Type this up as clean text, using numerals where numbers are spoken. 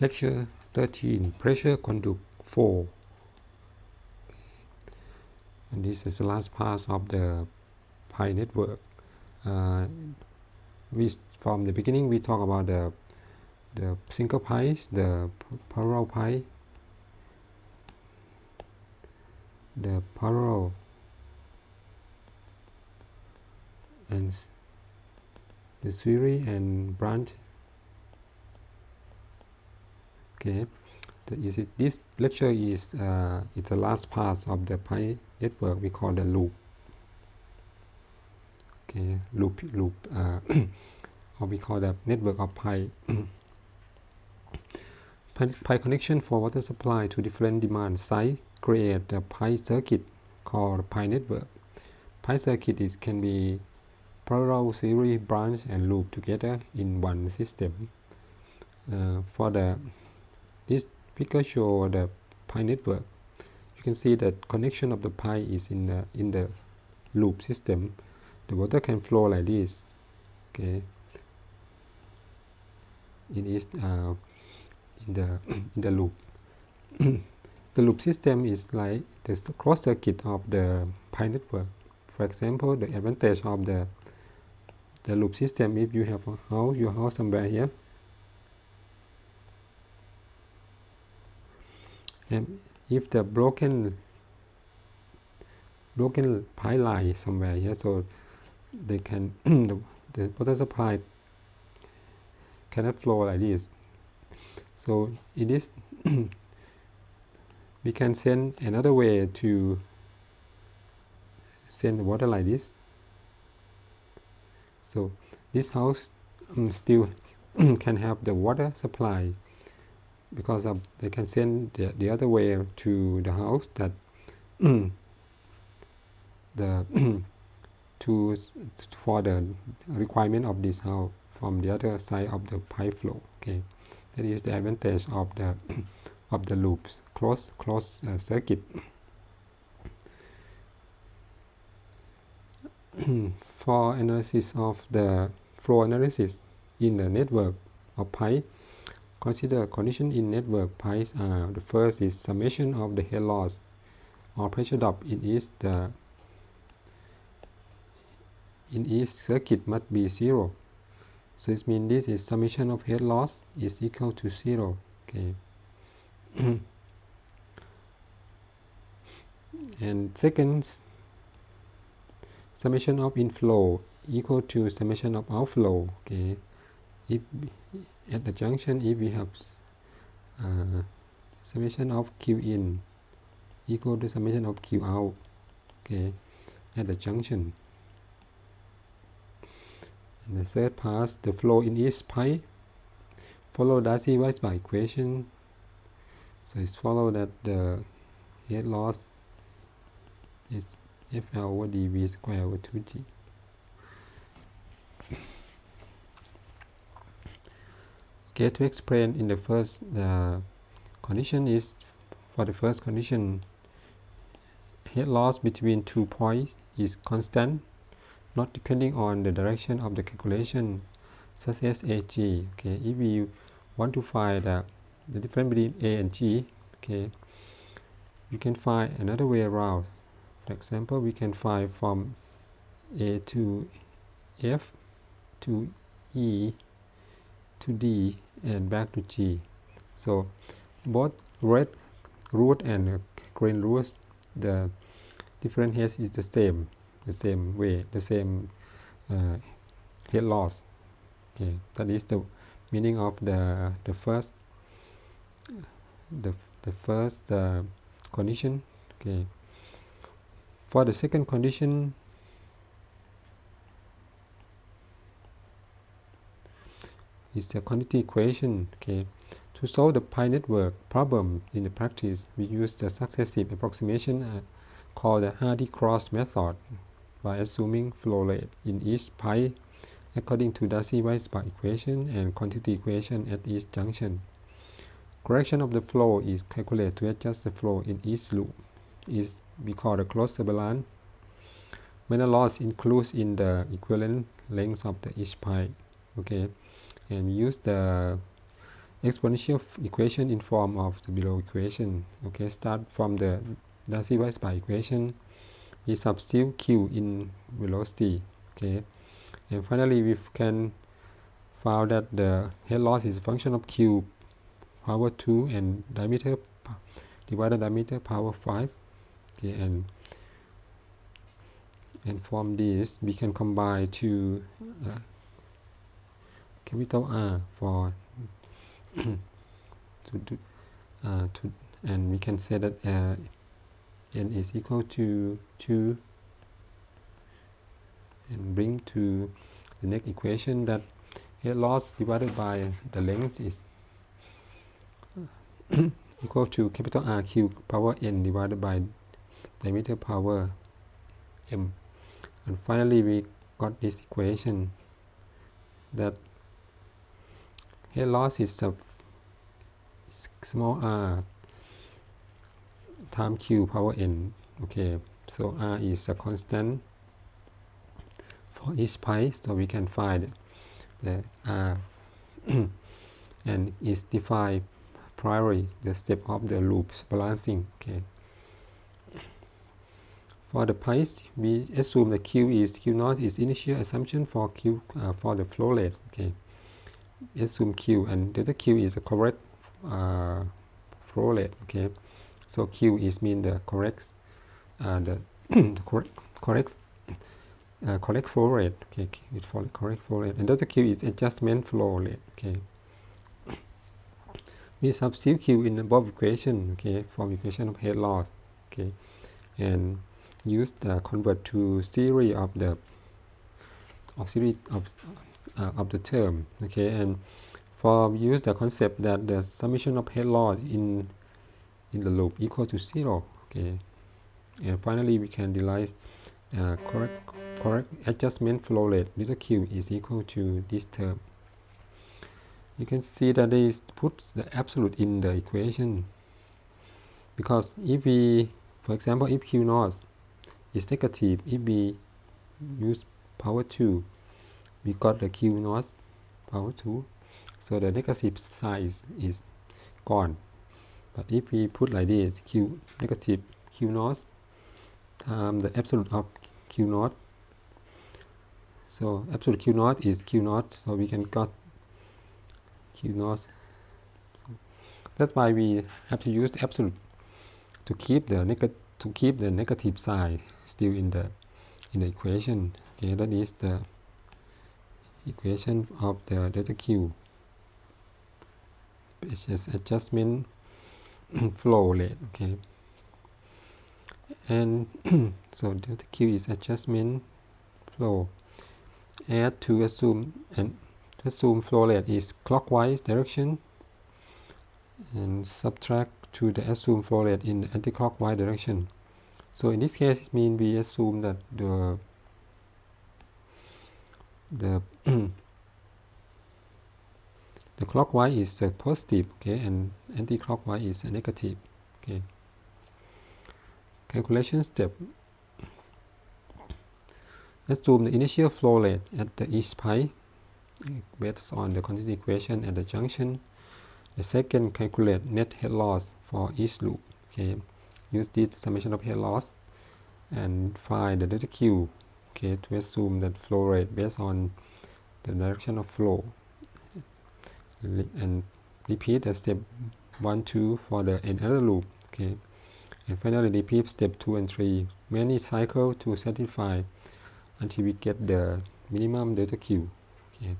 Lecture 13, Pressure Conduct 4. And this is the last part of the pi network. From the beginning we talk about the single pis, the parallel pi, the parallel and the series and branch. Okay, this lecture is it's the last part of the pi network. We call the loop. Okay, loop, or we call the network of pi. Pi connection for water supply to different demand sites create a pi circuit called pi network. Pi circuit can be parallel, series, branch, and loop together in one system. This figure shows the pi network. You can see that connection of the pi is in the loop system. The water can flow like this. Okay, it is in the loop. The loop system is like the cross circuit of the pi network. For example, the advantage of the loop system, if you have your house somewhere here, and if the broken pi line somewhere here, so they can the water supply cannot flow like this. So it is we can send another way to send the water like this. So this house still can have the water supply because of they can send the other way to the house that for the requirement of this house from the other side of the pipe flow. Okay, that is the advantage of the of the loops closed circuit. For analysis of the flow analysis in the network of pipe, consider condition in network pipes are: the first is summation of the head loss or pressure drop in each circuit must be 0. So it means this is summation of head loss is equal to 0. Okay. And second, summation of inflow equal to summation of outflow. Okay. If at the junction, if we have summation of Q in equal to summation of Q out. Okay, at the junction. And the third part, the flow in each pipe follow Darcy-Weisbach equation. So it's follow that the head loss is FL over dV square over 2G. Okay, to explain in the first condition is, for the first condition, head loss between 2 points is constant, not depending on the direction of the calculation, such as AG. Okay, if we want to find the difference between A and G, okay, you can find another way around. For example, we can find from A to F to E to D and back to G. So both red root and green root, the different heads is the same way, the same head loss. Okay, that is the meaning of the first condition. Okay, for the second condition, is the quantity equation. Okay, to solve the pi network problem in the practice, we use the successive approximation called the Hardy-Cross method by assuming flow rate in each pi according to Darcy-Weisbach equation and quantity equation at each junction. Correction of the flow is calculated to adjust the flow in each loop. We call the closed balance. Minor loss includes in the equivalent length of each pi. Okay, and we use the exponential equation in form of the below equation. Okay, start from the Darcy-Weisbach equation. We substitute q in velocity. Okay, and finally we can found that the head loss is a function of q power 2 and diameter divided diameter power 5. Okay, and from this we can combine to capital R for and we can say that n is equal to 2, and bring to the next equation that head loss divided by the length is equal to capital R cube power n divided by diameter power m. And finally we got this equation that head loss is a small r times q power n. Okay, so r is a constant for each pi, so we can find the r and is defined priorly the step of the loops balancing. Okay, for the pies we assume that q naught is initial assumption for q for the flow rate. Okay, assume q and delta q is a correct flow rate. Okay, so q is mean the correct the correct flow rate. Okay, it's for the correct flow rate, and delta q is adjustment flow rate. Okay, we substitute q in above equation. Okay, from equation of head loss. Okay, and use the convert to series of the term. Okay, and for use the concept that the summation of head loss in the loop equal to 0. Okay, and finally we can realize correct adjustment flow rate delta q is equal to this term. You can see that they put the absolute in the equation, because if we, for example, if q naught is negative, if we use power 2, we got the q naught power 2, so the negative side is gone. But if we put like this, negative q naught times the absolute of q naught, so absolute q naught is q naught, so we can got q naught. That's why we have to use the absolute to keep the negative side still in the equation. Okay, that is the equation of the delta q, which is adjustment flow rate. Okay, and so delta q is adjustment flow. Add to assume flow rate is clockwise direction, and subtract to the assumed flow rate in the anti-clockwise direction. So in this case, it means we assume that the the clockwise is a positive, okay, and anti-clockwise is a negative. Okay. Calculation step. Assume the initial flow rate at the each pi based on the continuity equation at the junction. The second, calculate net head loss for each loop. Okay, use this summation of head loss and find the delta q. Okay, to assume that flow rate based on the direction of flow, and repeat the step 1, 2 for the another loop. Okay, and finally repeat step 2 and 3 many cycles to satisfy until we get the minimum delta q. Okay.